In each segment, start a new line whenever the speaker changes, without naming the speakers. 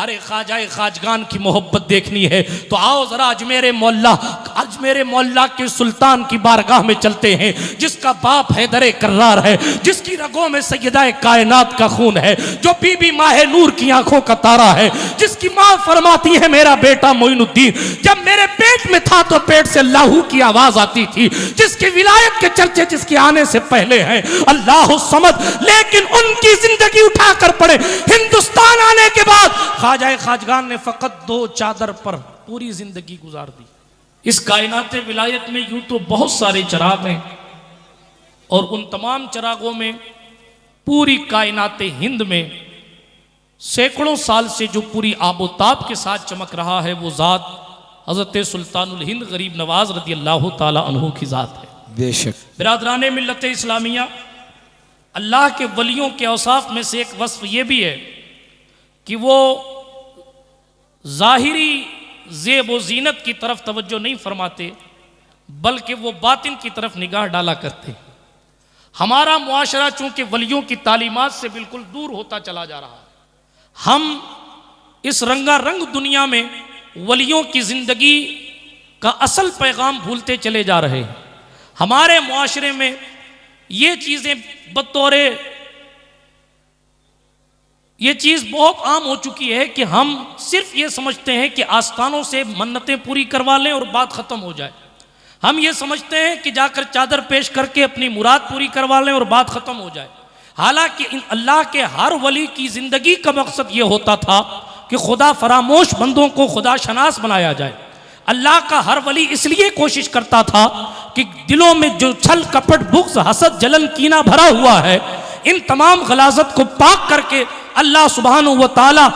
अरे ख्वाजा खाजगान की मोहब्बत देखनी है तो आओ जरा अजमेर मोहल्ला के सुल्तान की बारगाह में चलते हैं, जिसका बाप हैदर कर्रार है, जिसकी रगों में सैयदा कायनात का खून है, जो बीबी माह नूर की आंखों का तारा है, जिसकी माँ फरमाती है मेरा बेटा मोइनुद्दीन जब मेरे पेट में था तो पेट से अल्लाहू की आवाज आती थी, जिसकी विलायत के चर्चे जिसके आने से पहले हैं अल्लाह समद, लेकिन उनकी जिंदगी उठाकर पड़े हिंदुस्तान आने के बाद ख्वाजा खाजगान ने फकत 2 चादर पर पूरी जिंदगी गुजार दी। इस कायनात विलायत में यूं तो बहुत सारे चिराग हैं और उन तमाम चिरागों में पूरी कायनात हिंद में सैकड़ों साल से जो पूरी आबोताब के साथ चमक रहा है वो ज़ात हज़रत सुल्तानुल हिंद गरीब नवाज रज़ी अल्लाह ताला अन्हु की ज़ात है।
बेशक
बिरादराने मिल्लत इस्लामिया, अल्लाह के वलियों के औसाफ में से एक वस्फ ये भी है कि वो ज़ाहिरी ज़ेब व ज़ीनत की तरफ तवज्जो नहीं फरमाते बल्कि वो बातिन की तरफ निगाह डाला करते। हमारा मुआशरा चूंकि वलियों की तालीमात से बिल्कुल दूर होता चला जा रहा है, हम इस रंगारंग दुनिया में वलियों की ज़िंदगी का असल पैगाम भूलते चले जा रहे हैं। हमारे मुआशरे में ये चीज़ें बतौरे ये चीज़ बहुत आम हो चुकी है कि हम सिर्फ ये समझते हैं कि आस्थानों से मन्नतें पूरी करवा लें और बात ख़त्म हो जाए। हम ये समझते हैं कि जाकर चादर पेश करके अपनी मुराद पूरी करवा लें और बात ख़त्म हो जाए। हालांकि इन अल्लाह के हर वली की ज़िंदगी का मकसद ये होता था कि खुदा फरामोश बंदों को खुदा शनास बनाया जाए। अल्लाह का हर वली इसलिए कोशिश करता था कि दिलों में जो छल कपट बुग़्ज़ हसद जलन कीना भरा हुआ है, इन तमाम गलाजत को पाक करके अल्लाह सुब्हानहू व तआला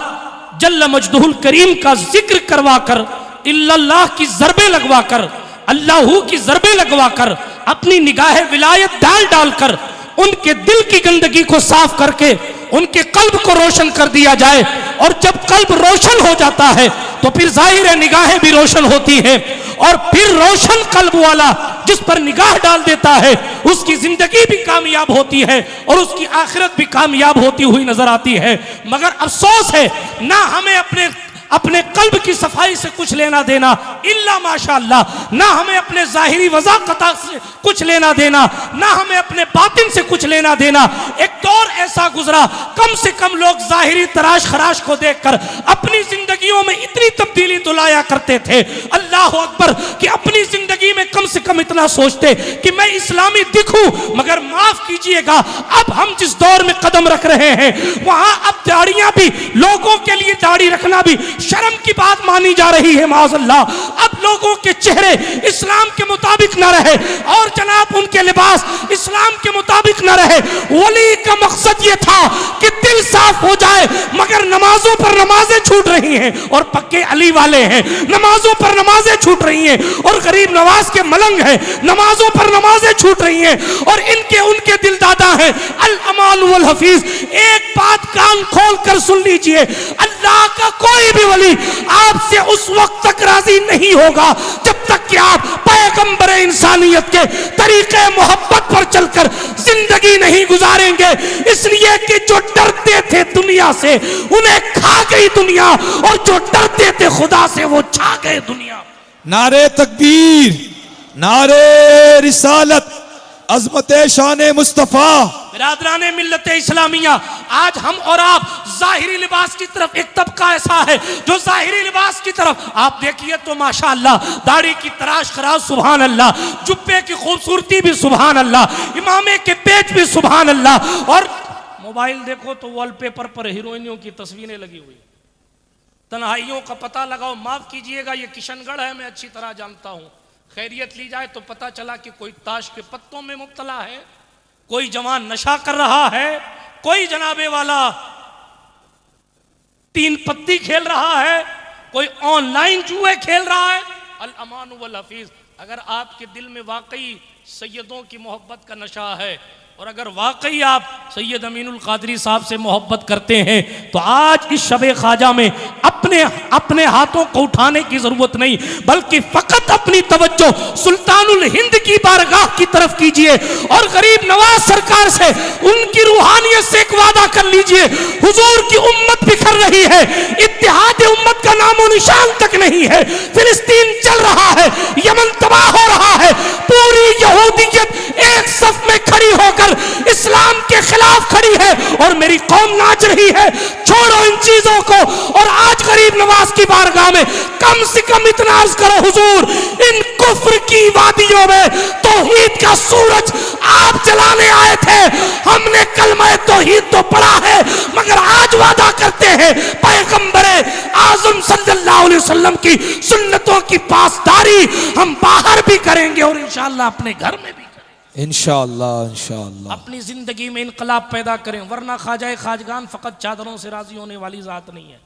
जल्ल मजदहुल करीम का जिक्र करवा कर, इल्लल्लाह की ज़रबे लगवा कर, अल्लाहू की ज़रबे लगवा कर, अपनी निगाह विलायत डाल कर उनके दिल की गंदगी को साफ करके उनके कल्ब को रोशन कर दिया जाए। और जब कल्ब रोशन हो जाता है तो फिर जाहिर है निगाहें भी रोशन होती हैं, और फिर रोशन कल्ब वाला जिस पर निगाह डाल देता है उसकी जिंदगी भी कामयाब होती है और उसकी आखिरत भी कामयाब होती हुई नजर आती है। मगर अफसोस है ना हमें अपने कल्ब की सफाई से कुछ लेना देना इल्ला माशाअल्लाह, ना हमें अपने जाहिरी वज़ाक़ता से कुछ लेना देना, ना हमें अपने बातिन से कुछ लेना देना। एक दौर ऐसा गुजरा, कम से कम लोग जाहिरी तराश खराश को देखकर अपनी जिंदगियों में इतनी तब्दीली तो लाया करते थे, अल्लाह अकबर, कि अपनी जिंदगी में कम से कम इतना सोचते कि मैं इस्लामी दिखूं। मगर माफ कीजिएगा, अब हम जिस दौर में कदम रख रहे हैं वहां अब दाढ़ियां भी, लोगों के लिए दाढ़ी रखना भी शर्म की बात मानी जा रही है माज़अल्लाह। अब लोगों के चेहरे इस्लाम के मुताबिक न रहे और जनाब उनके लिबास इस्लाम के मुताबिक न रहे। वली का मकसद ये था कि दिल साफ हो जाए, मगर नमाजों पर नमाजें छूट रही हैं और पक्के अली वाले हैं, नमाजों पर नमाजें छूट रही हैं और गरीब नवाज के मलंग हैं, नमाजों पर नमाजें छूट रही हैं और इनके उनके दिल दादा हैं अल अमान वल हफीज। एक बात कान खोल कर सुन लीजिए, अल्लाह का कोई भी वली आपसे उस वक्त तक राजी नहीं होगा जब तक कि आप पैगंबर इंसानियत के तरीके मोहब्बत पर चलकर जिंदगी नहीं गुजारेंगे। इसलिए कि जो डरते थे दुनिया से उन्हें खा गई दुनिया, और जो डरते थे खुदा से वो छा गए दुनिया।
नारे तकबीर, नारे रिसालत, अज़मत शान मुस्तफ़ा।
बिरादराने मिल्लत इस्लामिया, आज हम और आप जाहिरी लिबास की तरफ, एक तबका ऐसा है जो जाहिरी लिबास की तरफ, आप देखिए तो माशाअल्लाह दाढ़ी की तराश खराज सुभान अल्लाह, जुब्बे की खूबसूरती भी सुभान अल्लाह, इमामे के पेच भी सुभान अल्लाह, और मोबाइल देखो तो वॉलपेपर पर हीरोइनों की तस्वीरें लगी हुई। तन्हाइयों का पता लगाओ, माफ कीजिएगा ये किशनगढ़ है, मैं अच्छी तरह जानता हूँ। खैरियत ली जाए तो पता चला कि कोई ताश के पत्तों में मुब्तला है, कोई जवान नशा कर रहा है, कोई जनाबे वाला 3 पत्ती खेल रहा है, कोई ऑनलाइन जुए खेल रहा है। अल अमान वल हफीज, अगर आपके दिल में वाकई सैयदों की मोहब्बत का नशा है और अगर वाकई आप सैयद अमीनुल कादरी साहब से मोहब्बत करते हैं तो आज इस शबे ख्वाजा में अपने हाथों को उठाने की जरूरत नहीं, बल्कि फकत अपनी तवज्जो सुल्तानुल हिंद की बारगाह की तरफ कीजिए और गरीब नवाज सरकार से उनकी रूहानियत से एक वादा कर लीजिए। हुजूर की उम्मत बिखर रही है, इत्तेहाद उम्मत का नामो निशान तक नहीं है, फिलिस्तीन चल रहा है, यमन तबाह हो रहा है, पूरी यहूदियत एक सफ में खड़ी होकर इस्लाम के खिलाफ खड़ी है और मेरी कौम नाच रही है। छोड़ो इन चीजों को और आज गरीब नवाज की बारगाह में कम से कम इतना अर्ज करो, हुजूर इन कुफ्र की वादियों में तौहीद का सूरज आप जलाने आए थे, हमने कलमा तौहीद तो पढ़ा है मगर आज वादा करते हैं पैगंबरे आज़म सल्लल्लाहु अलैहि वसल्लम की सुन्नतों की पासदारी हम बाहर भी करेंगे और इंशाअल्लाह अपने घर में भी
इंशाअल्लाह इंशाअल्लाह
अपनी जिंदगी में इनकलाब पैदा करें। वरना ख्वाजा खाजगान फकत चादरों से राजी होने वाली जात नहीं है।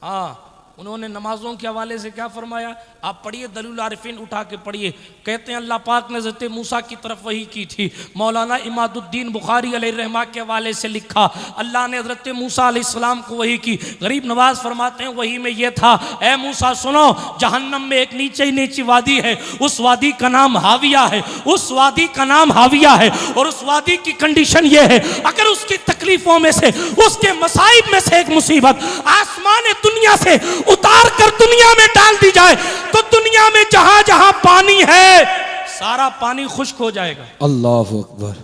हाँ, उन्होंने नमाजों के हवाले से क्या फरमाया, आप पढ़िए दलील आरिफीन उठा के पढ़िए। कहते हैं अल्लाह पाक ने हज़रत मूसा की तरफ वही की थी। मौलाना इमादुद्दीन बुखारी अलैहिर्रहमा के हवाले से लिखा, अल्लाह ने हज़रत मूसा अलैहिस्सलाम को वही की। गरीब नवाज फरमाते हैं वही में ये था, ए मूसा सुनो, जहन्नम में एक नीचे ही नीची वादी है, उस वादी का नाम हाविया है, उस वादी का नाम हाविया है और उस वादी की कंडीशन ये है, अगर उसकी तकलीफों में से, उसके मसाइब में से एक मुसीबत आसमान दुनिया से उतार कर दुनिया में डाल दी जाए तो दुनिया में जहां जहां पानी है सारा पानी खुश्क हो जाएगा।
अल्लाहु अकबर।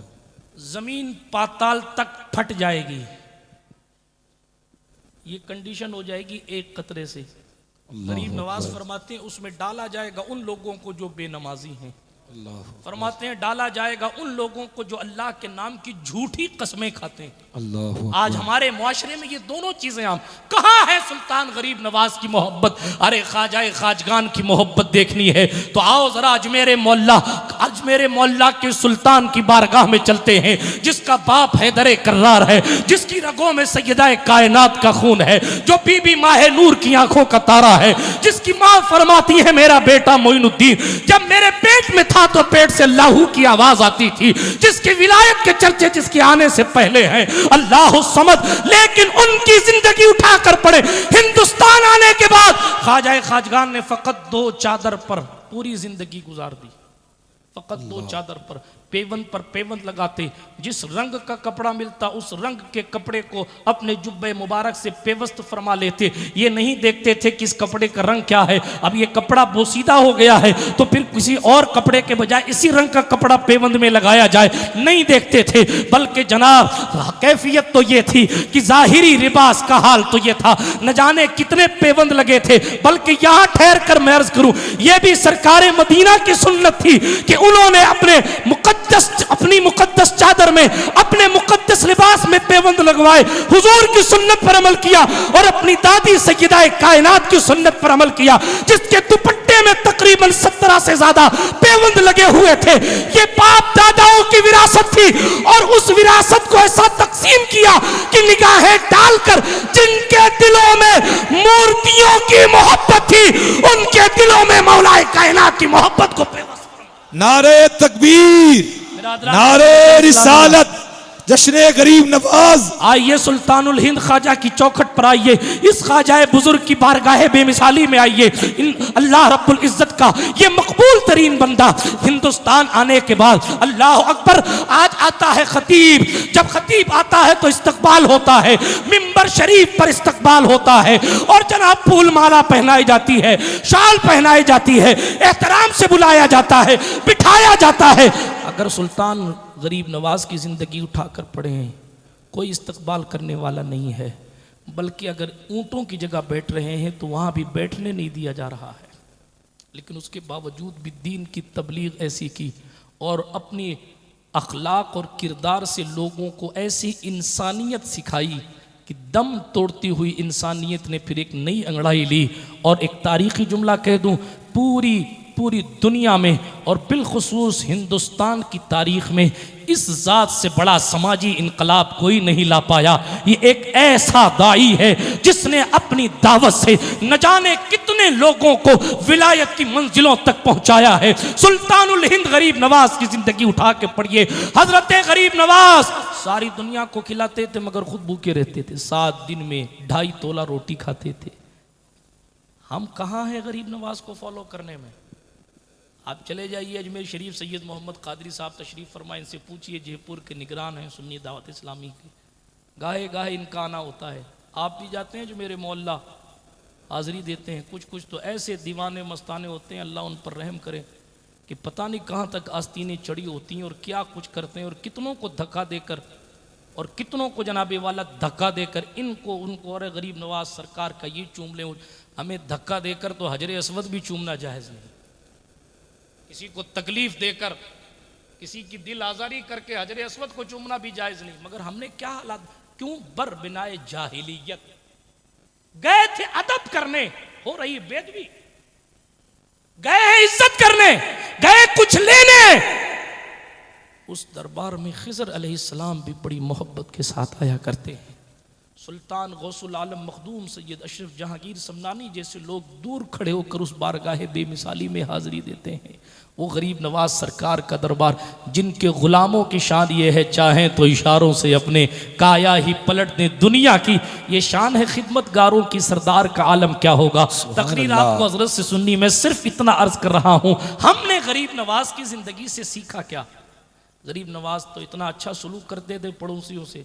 जमीन पाताल तक फट जाएगी। ये कंडीशन हो जाएगी एक कतरे से। गरीब नवाज फरमाते हैं उसमें डाला जाएगा उन लोगों को जो बेनमाजी हैं। फरमाते हैं डाला जाएगा उन लोगों को जो अल्लाह के नाम की झूठी कसमें खाते हैं। आज हमारे मुआशरे में ये दोनों चीजें आम। कहाँ है सुल्तान गरीब नवाज की मोहब्बत? अरे ख्वाजा खाजगान की मोहब्बत देखनी है तो आओ जरा अजमेर मोहल्ला के सुल्तान की बारगाह में चलते हैं, जिसका बाप हैदर कर्रार है, जिसकी रगों में सैयदा कायनात का खून है, जो बीबी माहे नूर की आंखों का तारा है, जिसकी माँ फरमाती है मेरा बेटा मोइनुद्दीन जब मेरे पेट में था तो पेट से अल्लाहू की आवाज आती थी, जिसकी विलायत के चर्चे जिसके आने से पहले हैं अल्लाह समद। लेकिन उनकी जिंदगी उठाकर पड़े हिंदुस्तान आने के बाद ख्वाजा खाजगान ने फकत 2 चादर पर पूरी जिंदगी गुजार दी। फकत 2 चादर पर पेवंद लगाते, जिस रंग का कपड़ा मिलता उस रंग के कपड़े को अपने जुब्बे मुबारक से पेवस्त फरमा लेते। ये नहीं देखते थे कि इस कपड़े का रंग क्या है, अब ये कपड़ा बोसीदा हो गया है तो फिर किसी और कपड़े के बजाय इसी रंग का कपड़ा पेवंद में लगाया जाए, नहीं देखते थे। बल्कि जनाब कैफियत तो ये थी कि जाहिरी लिबास का हाल तो ये था, न जाने कितने पेवंद लगे थे। बल्कि यहाँ ठहर कर मैं अर्ज करूं, यह भी सरकारे मदीना की सुन्नत थी कि उन्होंने अपनी मुकद्दस चादर में, अपने मुकद्दस लिबास में पेवंद लगवाए, हुजूर की सुन्नत पर अमल किया और अपनी दादी सैयदा कायनात की सुन्नत पर अमल किया, जिसके दुपट्टे में तकरीबन 17 से ज्यादा पेवंद लगे हुए थे। ये बाप दादाओं की विरासत थी और उस विरासत को ऐसा तकसीम किया कि निगाहें डालकर जिनके दिलों में मूर्तियों की मोहब्बत थी उनके दिलों में मौलाए कायनात की मोहब्बत को
नारे तकबीर, नारे रिसालत, जश्न गरीब नवाज।
आइए सुल्तानुल हिंद ख्वाजा की चौखट पर आइए, इस ख्वाजा बुजुर्ग की बारगाह बेमिसाली में आइए। अल्लाह रब्बुल इज्जत का ये मकबूल तरीन बंदा हिंदुस्तान आने के बाद, अल्लाह अकबर, आज आता है खतीब, जब खतीब आता है तो इस्तकबाल होता है, मिंबर शरीफ पर इस्तकबाल होता है और जनाब फूल माला पहनाई जाती है, शाल पहनाई जाती है, एहतराम से बुलाया जाता है, बिठाया जाता है। अगर सुल्तान गरीब नवाज की ज़िंदगी उठाकर पढ़े हैं, कोई इस्तकबाल करने वाला नहीं है, बल्कि अगर ऊँटों की जगह बैठ रहे हैं तो वहाँ भी बैठने नहीं दिया जा रहा है। लेकिन उसके बावजूद भी दीन की तबलीग ऐसी की और अपनी अखलाक और किरदार से लोगों को ऐसी इंसानियत सिखाई कि दम तोड़ती हुई इंसानियत ने फिर एक नई अंगड़ाई ली। और एक तारीख़ी जुमला कह दूँ, पूरी पूरी दुनिया में और बिलखुसूस हिंदुस्तान की तारीख में इस ज़ात से बड़ा समाजी इनकलाब कोई नहीं ला पाया। ये एक ऐसा दाई है जिसने अपनी दावत से न जाने कितने लोगों को विलायत की मंजिलों तक पहुंचाया है। सुल्तानुल हिंद गरीब नवाज की जिंदगी उठा के पढ़िए। हजरत गरीब नवाज सारी दुनिया को खिलाते थे मगर खुद भूखे रहते थे। 7 दिन में 2.5 तोला रोटी खाते थे। हम कहाँ हैं गरीब नवाज को फॉलो करने में? आप चले जाइए अजमेर शरीफ, सैयद मोहम्मद कादरी साहब तशरीफ़ फरमा, इनसे पूछिए, जयपुर के निगरान हैं सुन्नी दावत इस्लामी के, गाहे गाहे इनका आना होता है। आप भी जाते हैं जो मेरे मोहल्ला हाज़री देते हैं, कुछ कुछ तो ऐसे दीवाने मस्ताने होते हैं, अल्लाह उन पर रहम करे, कि पता नहीं कहाँ तक आस्तीनें चढ़ी होती हैं और क्या कुछ करते हैं और कितनों को धक्का देकर और कितनों को जनाबे वाला धक्का देकर इनको उनको, और गरीब नवाज सरकार का ये चूम लें। हमें धक्का देकर तो हजर अस्वद भी चूमना जायज़ नहीं, किसी को तकलीफ देकर किसी की दिल आज़ारी करके हजर अस्वद को चूमना भी जायज़ नहीं। मगर हमने क्या हालात, क्यों बर बिनाए जाहिलियत गए थे अदब करने, हो रही बेदबी, गए हैं इज्जत करने, गए कुछ लेने। उस दरबार में खिज़र अलैहिस्सलाम भी बड़ी मोहब्बत के साथ आया करते हैं। सुल्तान गौसुल आलम मखदूम सैयद अशरफ जहांगीर समनानी जैसे लोग दूर खड़े होकर उस बारगाहे बेमिसाली में हाज़िरी देते हैं। वो गरीब नवाज सरकार का दरबार, जिनके ग़ुलामों की शान ये है, चाहें तो इशारों से अपने काया ही पलट दें दुनिया की, ये शान है खिदमतगारों की, सरदार का आलम क्या होगा। तकरीर आपको हज़रत से सुननी, मैं सिर्फ इतना अर्ज़ कर रहा हूँ, हमने गरीब नवाज की ज़िंदगी से सीखा क्या? गरीब नवाज तो इतना अच्छा सलूक करते थे पड़ोसियों से।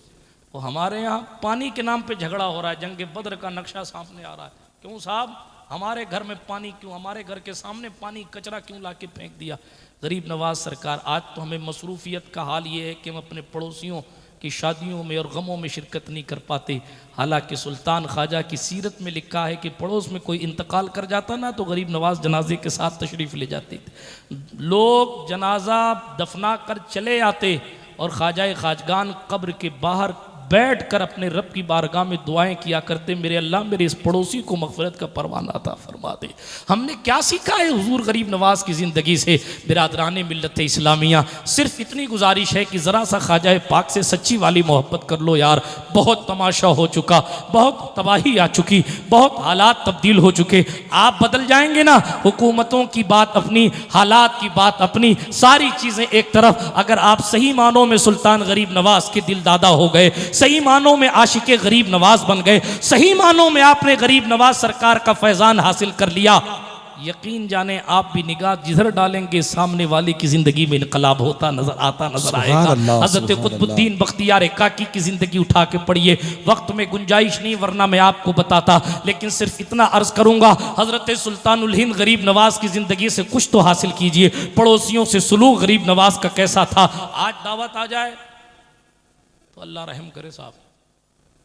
वो हमारे यहाँ पानी के नाम पे झगड़ा हो रहा है, जंग बद्र का नक्शा सामने आ रहा है। क्यों साहब, हमारे घर में पानी क्यों, हमारे घर के सामने पानी कचरा क्यों लाके फेंक दिया? गरीब नवाज सरकार, आज तो हमें मसरूफियत का हाल ये है कि हम अपने पड़ोसियों की शादियों में और गमों में शिरकत नहीं कर पाते। हालांकि सुल्तान ख्वाजा की सीरत में लिखा है कि पड़ोस में कोई इंतकाल कर जाता ना तो गरीब नवाज जनाजे के साथ तशरीफ़ ले जाते थे। लोग जनाजा दफना कर चले आते और ख्वाजा खाजगान कब्र के बाहर बैठ कर अपने रब की बारगाह में दुआएं किया करते, मेरे अल्लाह मेरे इस पड़ोसी को मग़फ़िरत का परवाना अता फरमा दे। हमने क्या सीखा है हुज़ूर गरीब नवाज की ज़िंदगी से? बिरादराने मिल्लत इस्लामिया, सिर्फ इतनी गुजारिश है कि ज़रा सा ख्वाजा पाक से सच्ची वाली मोहब्बत कर लो यार। बहुत तमाशा हो चुका, बहुत तबाही आ चुकी, बहुत हालात तब्दील हो चुके। आप बदल जाएंगे ना, हुकूमतों की बात अपनी, हालात की बात अपनी, सारी चीज़ें एक तरफ। अगर आप सही मानों में सुल्तान गरीब नवाज के दिल दादा हो गए, सही मानों में आशिके गरीब नवाज बन गए, सही मानों में आपने गरीब नवाज सरकार का फैजान हासिल कर लिया, यकीन जाने आप भी निगाह जिधर डालेंगे सामने वाले की जिंदगी में इनकलाब होता नजर आएगा। हजरत कुतुबुद्दीन बख्तियार काकी की जिंदगी उठा के पढ़िए, वक्त में गुंजाइश नहीं वरना मैं आपको बताता, लेकिन सिर्फ इतना अर्ज करूंगा, हजरत सुल्तानुल हिंद गरीब नवाज की जिंदगी से कुछ तो हासिल कीजिए। पड़ोसियों से सुलूक गरीब नवाज का कैसा था? आज दावत आ जाए तो अल्लाह रहम करे साहब,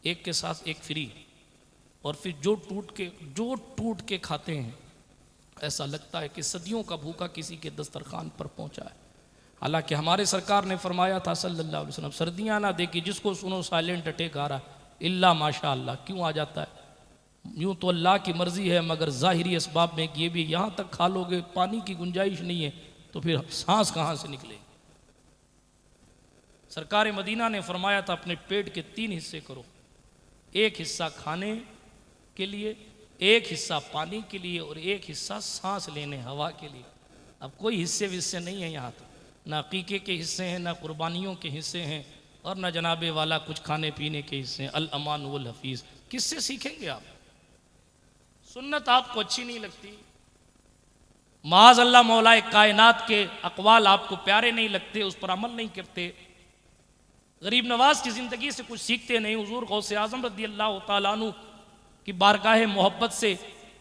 एक के साथ एक फ्री, और फिर जो टूट के खाते हैं, ऐसा लगता है कि सदियों का भूखा किसी के दस्तरखान पर पहुंचा है। हालांकि हमारे सरकार ने फरमाया था सल्लल्लाहु अलैहि वसल्लम, सर्दियां ना देखी जिसको सुनो साइलेंट अटैक आ रहा है, इल्ला माशा अल्लाह। क्यों आ जाता है? यूँ तो अल्लाह की मर्जी है, मगर ज़ाहिरी असबाब में ये भी, यहाँ तक खा लोगे पानी की गुंजाइश नहीं है तो फिर सांस कहाँ से निकलेगी? सरकार मदीना ने फरमाया था अपने पेट के 3 हिस्से करो, एक हिस्सा खाने के लिए, एक हिस्सा पानी के लिए और एक हिस्सा सांस लेने हवा के लिए। अब कोई हिस्से विस्से नहीं है यहाँ, तो ना अकीके के हिस्से हैं, ना कुर्बानियों के हिस्से हैं, और ना जनाबे वाला कुछ खाने पीने के हिस्से हैं। अल अमान वल हफीज़, किससे सीखेंगे आप? सुन्नत आपको अच्छी नहीं लगती, माज़ अल्लाह मौलाए कायनात के अक़वाल आपको प्यारे नहीं लगते, उस पर अमल नहीं करते, गरीब नवाज की ज़िंदगी से कुछ सीखते नहीं। हुज़ूर गौसे आज़म रज़ियल्लाहु तआला अन्हु की बारगाह मोहब्बत से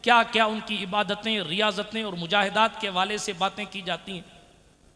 क्या क्या उनकी इबादतें, रियाजतें और मुजाहिदात के हवाले से बातें की जाती हैं,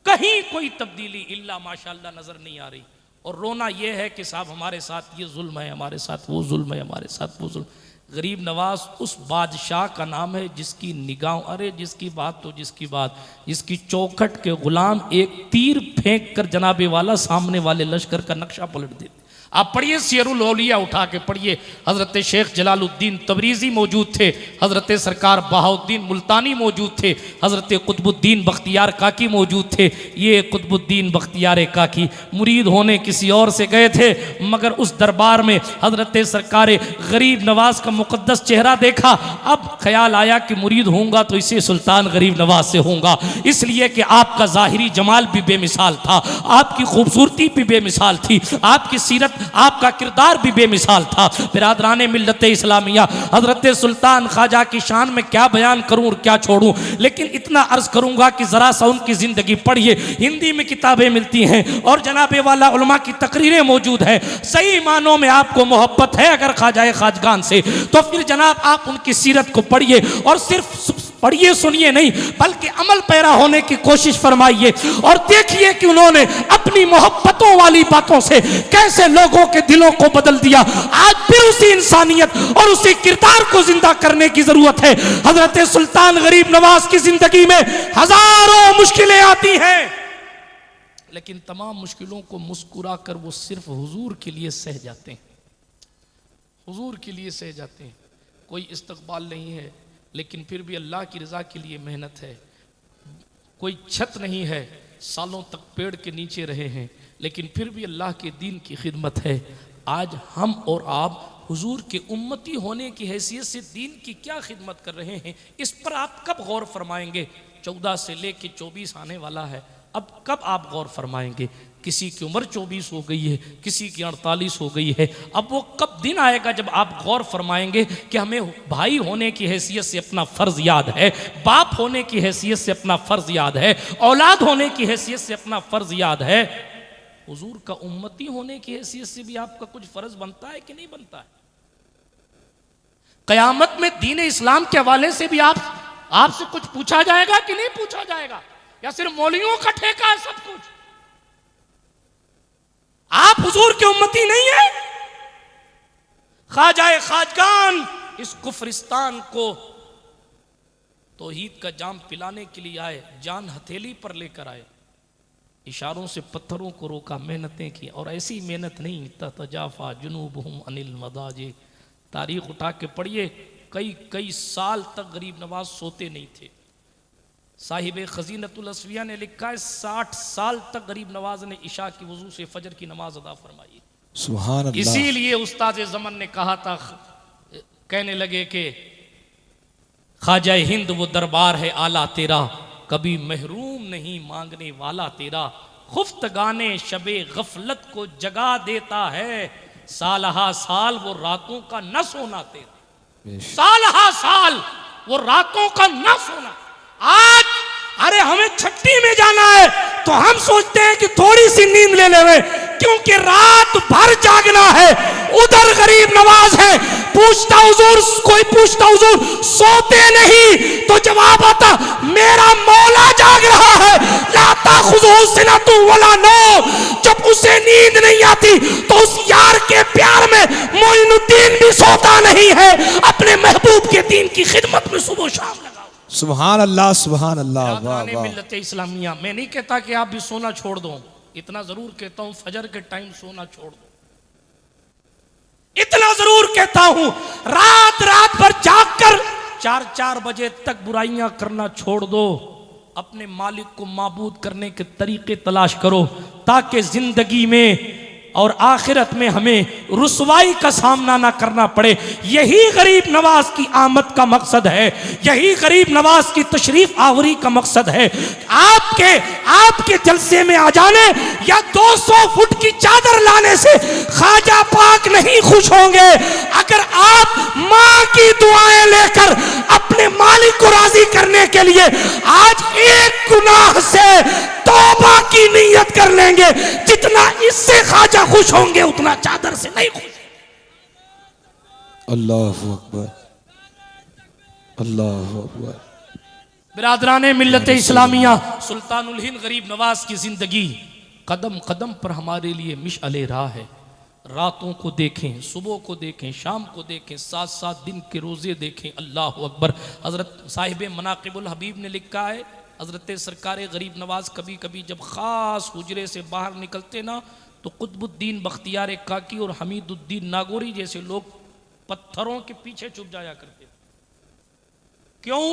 कहीं कोई तब्दीली इल्ला माशाअल्लाह नज़र नहीं आ रही। और रोना यह है कि साहब हमारे साथ ये जुल्म है, हमारे साथ वो जुल्म है, हमारे साथ वो जुल्म। गरीब नवाज उस बादशाह का नाम है जिसकी निगाह, अरे जिसकी बात तो जिसकी बात, जिसकी चौखट के गुलाम एक तीर फेंक कर जनाबे वाला सामने वाले लश्कर का नक्शा पलट देते। आप पढ़िए सियरुल औलिया, उठा के पढ़िए। हज़रत शेख जलालुद्दीन तबरीज़ी मौजूद थे, हज़रत सरकार बहाउद्दीन मुल्तानी मौजूद थे, हज़रत कुतुबुद्दीन बख्तियार काकी मौजूद थे। ये कुतुबुद्दीन बख्तियार काकी मुरीद होने किसी और से गए थे, मगर उस दरबार में हज़रत सरकार गरीब नवाज का मुक़द्दस चेहरा देखा। अब ख्याल आया कि मुरीद होऊंगा तो इसे सुल्तान गरीब नवाज से होऊंगा, इसलिए कि आपका ज़ाहिरी जमाल भी बेमिसाल था, आपकी खूबसूरती भी बेमिसाल थी, आपकी सीरत, आपका किरदार भी बेमिसाल था। बिरादरान मिल्लत इस्लामिया, हज़रत सुल्तान ख्वाजा की शान में क्या बयान करूं और क्या छोड़ूं, लेकिन इतना अर्ज करूंगा कि ज़रा सा उनकी ज़िंदगी पढ़िए। हिंदी में किताबें मिलती हैं और जनाबे वाला उलमा की तकरीरें मौजूद हैं। सही मानों में आपको मोहब्बत है अगर ख्वाजा खाजगान से, तो फिर जनाब आप उनकी सीरत को पढ़िए, और सिर्फ पढ़िए सुनिए नहीं बल्कि अमल पैरा होने की कोशिश फरमाइए, और देखिए कि उन्होंने अपनी मोहब्बतों वाली बातों से कैसे लोगों के दिलों को बदल दिया। आज फिर उसी इंसानियत और उसी किरदार को जिंदा करने की जरूरत है। हजरत सुल्तान गरीब नवाज की जिंदगी में हजारों मुश्किलें आती हैं, लेकिन तमाम मुश्किलों को मुस्कुरा कर वो सिर्फ हुजूर के लिए सह जाते हैं, हुजूर के लिए सह जाते हैं। कोई इस्तकबाल नहीं है, लेकिन फिर भी अल्लाह की रज़ा के लिए मेहनत है। कोई छत नहीं है, सालों तक पेड़ के नीचे रहे हैं, लेकिन फिर भी अल्लाह के दीन की खिदमत है। आज हम और आप हुजूर के उम्मती होने की हैसियत से दीन की क्या खिदमत कर रहे हैं, इस पर आप कब गौर फरमाएंगे। 14 से लेके 24 आने वाला है, अब कब आप गौर फरमाएंगे। किसी की उम्र 24 हो गई है, किसी की 48 हो गई है। अब वो कब दिन आएगा जब आप गौर फरमाएंगे कि हमें भाई होने की हैसियत से अपना फ़र्ज़ याद है, बाप होने की हैसियत से अपना फ़र्ज़ याद है, औलाद होने की हैसियत से अपना फ़र्ज़ याद है। हुजूर का उम्मती होने की हैसियत से भी आपका कुछ फ़र्ज़ बनता है कि नहीं बनता है। क़यामत में दीन इस्लाम के हवाले से भी आपसे कुछ पूछा जाएगा कि नहीं पूछा जाएगा, या सिर्फ मौलवियों का ठेका है सब कुछ। आप हुजूर के उम्मती नहीं है। ख्वाजा खाजगान इस कुफरिस्तान को तौहीद का जाम पिलाने के लिए आए, जान हथेली पर लेकर आए, इशारों से पत्थरों को रोका, मेहनतें की, और ऐसी मेहनत नहीं ततजाफा जुनूबहुम अनिल मदाजे। तारीख उठा के पढ़िए, कई साल तक गरीब नवाज सोते नहीं थे। साहिब खजीनतुल असफिया ने लिखा है 60 साल तक गरीब नवाज ने इशा की वजू से फजर की नमाज अदा फरमाई।
सुभान अल्लाह।
इसीलिए उस्ताद ज़मन ने कहा था, कहने लगे कि ख्वाजा हिंद वो दरबार है आला तेरा, कभी महरूम नहीं मांगने वाला तेरा, खुफ्तगाने शबे गफलत को जगा देता है, सालहा साल वो रातों का न सोना तेरा, सालहा साल वो रातों का न सोना। आज अरे हमें छट्टी में जाना है तो हम सोचते हैं कि थोड़ी सी नींद ले लेवे, क्योंकि रात भर जागना है। उधर गरीब नवाज है, पूछता हुजूर, कोई पूछता हुजूर सोते नहीं, तो जवाब आता मेरा मौला जाग रहा है। लाता खुजूर सिनतु वला नौम, जब उसे नींद नहीं आती तो उस यार के प्यार में मोइनुद्दीन भी सोता नहीं है। अपने महबूब के दीन की खिदमत में सुबह शाम लगाओ।
सुभान अल्लाह, सुभान अल्लाह। वाह वाह।
मिल्लत इस्लामिया, मैं नहीं कहता कि आप भी सोना छोड़ दो, इतना जरूर कहता हूं फजर के टाइम सोना छोड़ दो। इतना जरूर कहता हूं रात भर जागकर 4 बजे तक बुराइयां करना छोड़ दो। अपने मालिक को माबूद करने के तरीके तलाश करो, ताकि जिंदगी में और आखिरत में हमें रुसवाई का सामना ना करना पड़े। यही गरीब नवाज की आमद का मकसद है, यही गरीब नवाज की तशरीफ आवरी का मकसद है। आपके जलसे में आ जाने या 200 फुट की चादर लाने से ख्वाजा पाक नहीं खुश होंगे। अगर आप माँ की दुआएं लेकर अपने मालिक को राजी करने के लिए आज एक गुनाह से तौबा की नीयत कर लेंगे, जितना इससे ख्वाजा खुश होंगे उतना चादर से नहीं खुश।
अल्लाहु अकबर, अल्लाहु अकबर।
बिरादराने मिल्लत इस्लामिया, सुल्तानुल हिंद गरीब नवाज की जिंदगी कदम कदम पर हमारे लिए मिशअले राह है। रातों को देखें, सुबह को देखें, शाम को देखें, 7 दिन के रोज़े देखें। अल्लाह अकबर। हज़रत साहिब मनाक़िबुल हबीब ने लिखा है, हज़रत सरकार गरीब नवाज कभी कभी जब ख़ास हुजरे से बाहर निकलते ना तो कुतुबुद्दीन बख्तियार काकी और हमीदुद्दीन नागौरी जैसे लोग पत्थरों के पीछे छुप जाया करते। क्यों?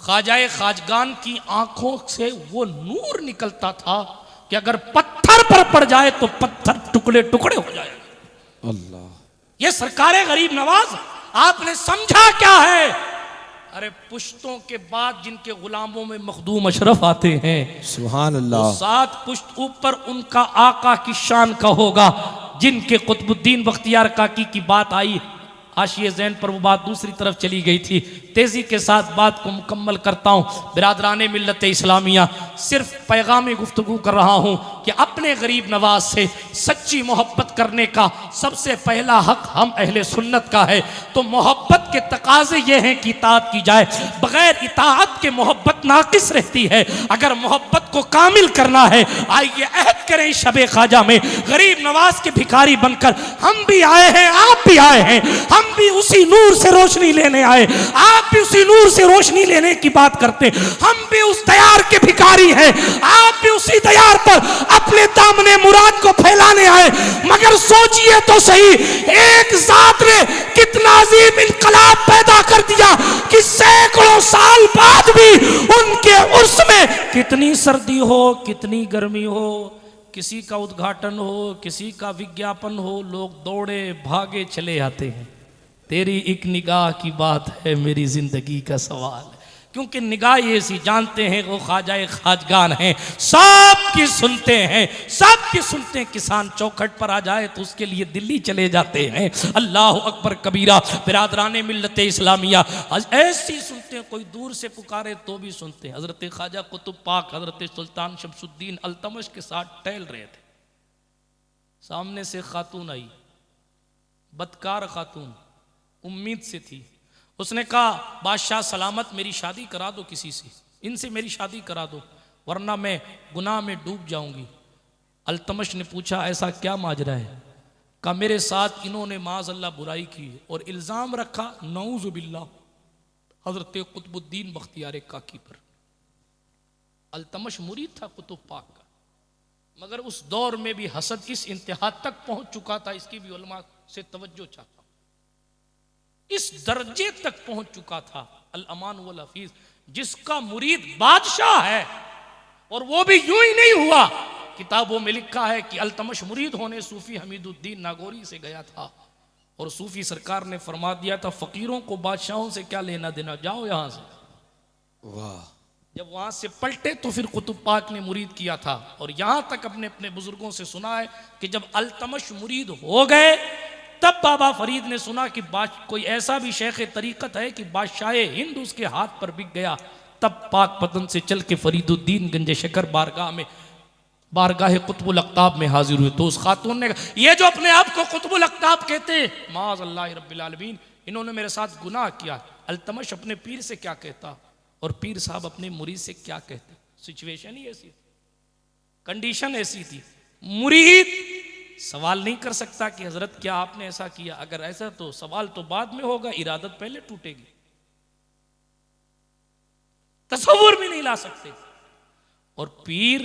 ख्वाजाए खाजगान की आंखों से वो नूर निकलता था कि अगर पत्थर पर पड़ जाए तो पत्थर टुकड़े टुकड़े हो जाएगा।
अल्लाह,
ये सरकारे गरीब नवाज आपने समझा क्या है? अरे पुश्तों के बाद जिनके गुलामों में मखदूम अशरफ आते हैं,
सुभान
तो
अल्लाह,
7 पुश्त ऊपर उनका आका की शान का होगा। जिनके कुतुबुद्दीन बख्तियार काकी की बात आई, हाशिए ज़ैन पर वो बात दूसरी तरफ चली गई थी। तेज़ी के साथ बात को मुकम्मल करता हूँ। बिरादराने मिल्लत इस्लामिया, सिर्फ पैगाम गुफ्तगू कर रहा हूँ कि अपने गरीब नवाज से सच्ची मोहब्बत करने का सबसे पहला हक हम अहले सुन्नत का है। तो मोहब्बत के तकाजे ये हैं कि इताअत की जाए, बग़ैर इताअत के मोहब्बत नाकिस रहती है। अगर मोहब्बत को कामिल करना है, आइए अहद करें शबे ख्वाजा में गरीब नवाज के भिखारी बनकर हम भी आए हैं, आप भी आए हैं, हम भी उसी नूर से रोशनी लेने आए, आप भी उसी नूर से रोशनी लेने की बात करते। हम भी उस दयार के भिखारी हैं, आप भी उसी दयार पर अपने दामने मुराद को फैलाने आए। मगर सोचिए तो सही, एक जात ने कितना अजीम इनकलाब पैदा कर दिया कि सैकड़ों साल बाद भी उनके उर्स में कितनी सर्दी हो, कितनी गर्मी हो, किसी का उद्घाटन हो, किसी का विज्ञापन हो, लोग दौड़े भागे चले आते हैं। तेरी एक निगाह की बात है, मेरी जिंदगी का सवाल है। क्योंकि निगाह ये सी जानते हैं वो ख्वाजाए खाजगान हैं, सबकी सुनते हैं, सबकी सुनते हैं। किसान चौखट पर आ जाए तो उसके लिए दिल्ली चले जाते हैं। अल्लाह अकबर कबीरा। बिरादराने मिल्लत इस्लामिया ऐसी सुनते हैं, कोई दूर से पुकारे तो भी सुनते हैं। हज़रत ख्वाजा कुतुब पाक हज़रत सुल्तान शमसुद्दीन अल्तमश के साथ टहल रहे थे। सामने से खातून आई, बदकार खातून, उम्मीद से थी। उसने कहा, बादशाह सलामत, मेरी शादी करा दो किसी से, इनसे मेरी शादी करा दो, वरना मैं गुनाह में डूब जाऊंगी। अल्तमश ने पूछा, ऐसा क्या माजरा है? कहा, मेरे साथ इन्होंने माज़अल्लाह बुराई की और इल्ज़ाम रखा नऊज़ु बिल्लाह हज़रत कुतुबुद्दीन बख्तियार काकी पर। अल्तमश मुरीद था कुतुब पाक का, मगर उस दौर में भी हसद इस इंतहा तक पहुंच चुका था, इसकी भी उलमा से तवज्जो चाहता हूं, इस दर्जे तक पहुंच चुका था। अल अमान वल हफीज, जिसका मुरीद बादशाह है, और वो भी यूं ही नहीं हुआ। किताबों में लिखा है कि अल्तमश मुरीद होने सूफी हमीदुद्दीन नागौरी से गया था, और सूफी सरकार ने फरमा दिया था, फकीरों को बादशाहों से क्या लेना देना, जाओ यहां से।
वाह,
जब वहां से पलटे तो फिर कुतुब पाक ने मुरीद किया था। और यहां तक अपने अपने बुजुर्गों से सुना है कि जब अल्तमश मुरीद हो गए, तब बाबा फरीद ने सुना कि कोई ऐसा भी शेख तरीक़त है कि बादशाह हिंद उसके हाथ पर बिक गया। तब पाक पतन से चल के फरीदुद्दीन गंज शकर बारगाह कुतुबुल अक़ताब में हाजिर हुए। तो उस खातून ने कहा, ये जो अपने आप को कुतुबुल अक़ताब कहते हैं, माज़अल्लाह रब्बिल आलमीन, इन्होंने मेरे साथ गुनाह किया। अल्तमश अपने पीर से क्या कहता और पीर साहब अपने मुरीद से क्या कहते? सिचुएशन ही ऐसी थी, कंडीशन ऐसी थी। मुरीद सवाल नहीं कर सकता कि हजरत क्या आपने ऐसा किया, अगर ऐसा तो सवाल तो बाद में होगा, इरादत पहले टूटेगी, तसव्वुर भी नहीं ला सकते। और पीर,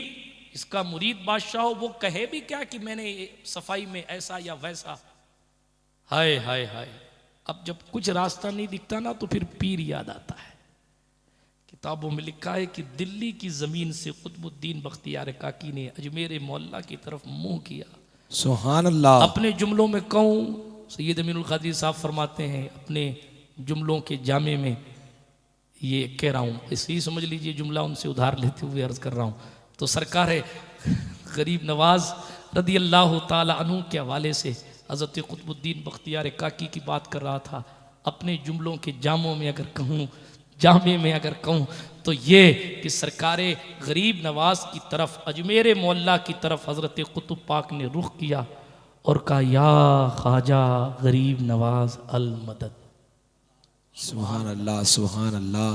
इसका मुरीद बादशाह हो, वो कहे भी क्या कि मैंने सफाई में ऐसा या वैसा। हाय हाय हाय, अब जब कुछ रास्ता नहीं दिखता ना तो फिर पीर याद आता है। किताबों में लिखा है कि दिल्ली की जमीन से कुतुबुद्दीन बख्तियार काकी ने अजमेर मोहल्ला की तरफ मुंह किया।
सुभान अल्लाह।
अपने जुमलों में कहूँ, सैयद अमीनुल क़ादिर साहब फरमाते हैं अपने जुमलों के जामे में, ये कह रहा हूँ, इसे ही समझ लीजिए जुमला उनसे उधार लेते हुए अर्ज़ कर रहा हूँ। तो सरकार गरीब नवाज रदी अल्लाह ताला अन्हु के हवाले से हज़रत कुतुबुद्दीन बख्तियार काकी की बात कर रहा था। अपने जुमलों के जामों में अगर कहूँ, जामे में अगर कहूँ, तो ये कि सरकार गरीब नवाज की तरफ, अजमेर मोहल्ला की तरफ हज़रत कुतुब पाक ने रुख किया और कहा, या ख्वाजा गरीब नवाज अल मदद।
सुभान अल्लाह, सुभान अल्लाह।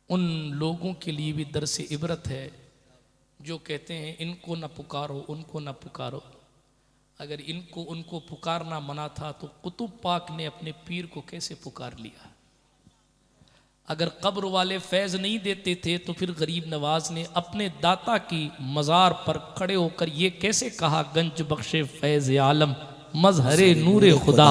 उन लोगों के लिए भी दर्स इबरत है जो कहते हैं इनको न पुकारो, उनको न पुकारो। अगर इनको उनको पुकारना मना था तो कुतुब पाक ने अपने पीर को कैसे पुकार लिया? अगर कब्र वाले फैज़ नहीं देते थे तो फिर गरीब नवाज ने अपने दाता की मज़ार पर खड़े होकर ये कैसे कहा, गंज बख्शे फैज़ आलम मजहरे नूरे खुदा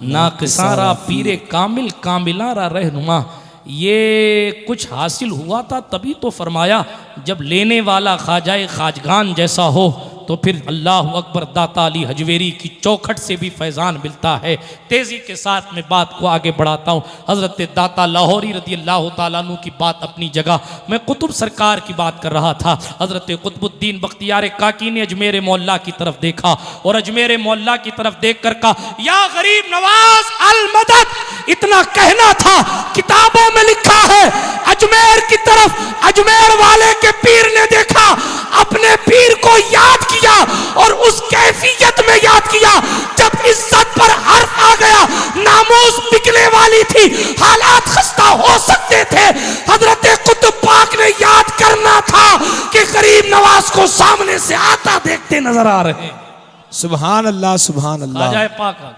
नाकिसारा पीरे कामिल कामिलारा रहनुमा। ये कुछ हासिल हुआ था तभी तो फरमाया जब लेने वाला ख्वाजाए खाजगान जैसा हो तो फिर अल्लाह अकबर दाता अली हजवेरी की चौखट से भी फैज़ान मिलता है। तेज़ी के साथ मैं बात को आगे बढ़ाता हूँ। हज़रत दाता लाहौरी रदी अल्लाह ताला अन्हु की बात अपनी जगह, मैं कुतुब सरकार की बात कर रहा था। हज़रत कुतुबुद्दीन बख्तियार काकी ने अजमेर मोहल्ला की तरफ देखा और अजमेर मोहल्ला की तरफ देख कर कहा, या गरीब नवाज अल मदद। इतना कहना था, किताबों में लिखा है अजमेर की तरफ अजमेर वाले के पीर ने देखा, अपने पीर को याद किया और उस कैफियत में याद किया जब इज्जत पर हर्फ आ गया, नामूस बिकने वाली थी, हालात खस्ता हो सकते थे। हजरत कुतुब पाक ने याद करना था कि गरीब नवाज को सामने से आता देखते नजर आ रहे हैं।
सुभान अल्लाह सुभान अल्लाह।
ख्वाजा पाक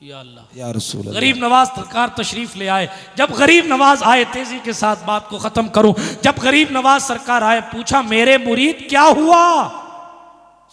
या अल्लाह
या रसूल अल्लाह।
गरीब नवाज सरकार तशरीफ ले आए। जब गरीब नवाज आए, तेजी के साथ बात को खत्म करूं, जब गरीब नवाज सरकार आए, पूछा मेरे मुरीद क्या हुआ,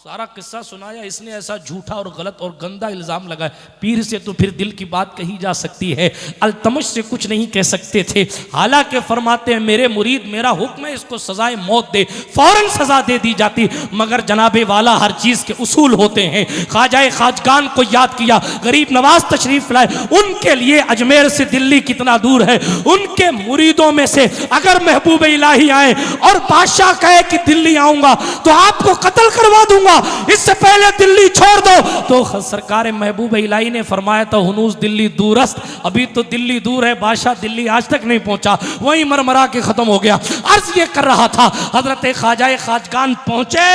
सारा किस्सा सुनाया। इसने ऐसा झूठा और गलत और गंदा इल्जाम लगाया, पीर से तो फिर दिल की बात कही जा सकती है, अल्तमश से कुछ नहीं कह सकते थे। हालांकि फरमाते हैं मेरे मुरीद, मेरा हुक्म है इसको सजाए मौत दे, फौरन सजा दे दी जाती, मगर जनाबे वाला हर चीज के उसूल होते हैं। ख्वाजाए खाजगान को याद किया, गरीब नवाज तशरीफ लाए, उनके लिए अजमेर से दिल्ली कितना दूर है, उनके मुरीदों में से अगर महबूब इलाही आए और बादशाह कहे कि दिल्ली आऊंगा तो आपको कत्ल करवा दूंगा, इससे पहले दिल्ली छोड़ दो, तो सरकार महबूब इलाही ने फरमाया था हुनूस दिल्ली दूरस्त, अभी तो दिल्ली दूर है, बादशाह दिल्ली आज तक नहीं पहुंचा, वहीं मरमरा के खत्म हो गया। अर्ज ये कर रहा था, हजरत ख्वाजाए खाजगान पहुंचे,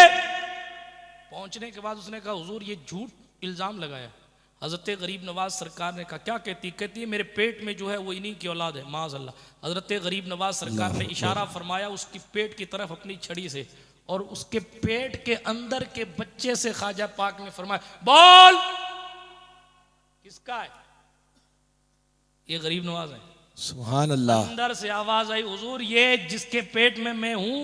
पहुंचने के बाद उसने कहा हुजूर ये झूठ इल्जाम लगाया। हजरत गरीब नवाज सरकार ने कहा क्या कहती, कहती है मेरे पेट में जो है वो इन्हीं की औलाद है, माज़अल्लाह। हजरत गरीब नवाज सरकार ने इशारा फरमाया उसकी पेट की तरफ अपनी छड़ी से, और उसके पेट के अंदर के बच्चे से ख्वाजा पाक ने फरमाया बोल किसका है, ये गरीब नवाज है।
सुभान अल्लाह।
अंदर से आवाज आई हुजूर ये जिसके पेट में मैं हूं,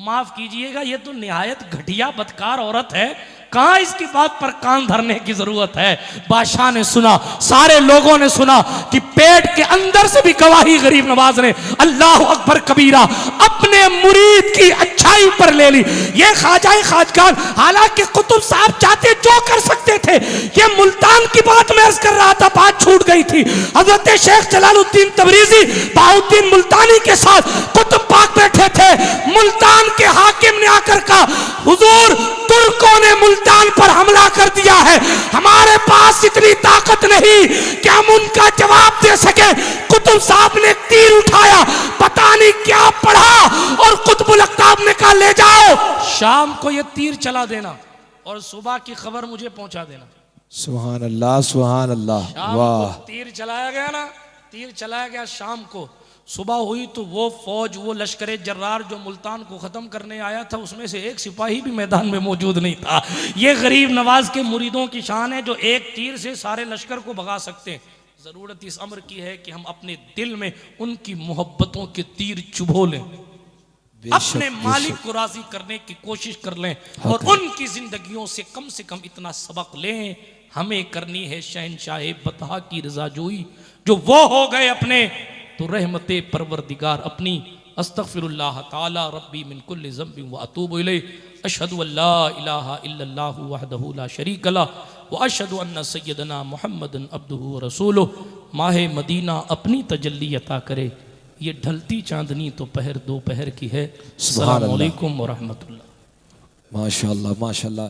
माफ कीजिएगा ये तो निहायत घटिया बदकार औरत है, कहां इसकी बात पर कान धरने की जरूरत है। बादशाह ने सुना, सारे लोगों ने सुना कि पेट के अंदर से भी गवाही गरीब नवाज ने अल्लाह अकबर कबीरा अपने मुरीद की अच्छाई पर ले ली। ये ख्वाजाए खाजगान, हालांकि कुतुब साहब चाहते जो कर सकते थे, ये मुल्तान की बात मैं अर्ज कर रहा था, बात छूट गई थी। हजरत शेख जलालुद्दीन तबरीजी बाउद्दीन मुल्तानी के साथ कुतुब पाक बैठे थे, मुल्तान के हाकिम ने आकर कहा हुजूर तुर्कों ने मुल्तान पर हमला कर दिया है, हमारे पास इतनी ताकत नहीं कि हम उनका जवाब दे सके। कुतुब साहब ने तीर उठाया, पता नहीं क्या पढ़ा और कुतुबुल अख्ताब ने कहा ले जाओ, शाम को ये तीर चला देना और सुबह की खबर मुझे पहुंचा देना।
सुभान अल्लाह सुभान अल्लाह।
शाम
वाह।
को तीर चलाया गया ना, तीर चलाया गया शाम को, सुबह हुई तो वो फौज, वो लश्कर जर्रार जो मुल्तान को ख़त्म करने आया था, उसमें से एक सिपाही भी मैदान में मौजूद नहीं था। ये गरीब नवाज के मुरीदों की शान है जो एक तीर से सारे लश्कर को भगा सकते हैं। ज़रूरत इस अमर की है कि हम अपने दिल में उनकी मोहब्बतों के तीर चुभो लें, अपने मालिक को राजी करने की कोशिश कर लें और उनकी जिंदगियों से कम इतना सबक लें, हमें करनी है शहनशाह बतहा की रज़ाजोई, जो वो हो गए अपने तो रहमते परवरदिगार अपनी। अस्तगफिरुल्लाह ताला रब्बी मिन कुल्लि ज़ंबिन व अतूबु इलैहि, अशहदु अल्ला इलाहा इल्लल्लाहु वहदहु ला शरीक लह व अशहदु अन्ना सय्यदना मुहम्मदन अब्दुहु व रसूलुहु। माह मदीना अपनी तजल्ली अता करे, ये ढलती चांदनी तो पहर दोपहर की है। अस्सलामु अलैकुम व रहमतुल्लाह।
माशाअल्लाह माशाअल्लाह।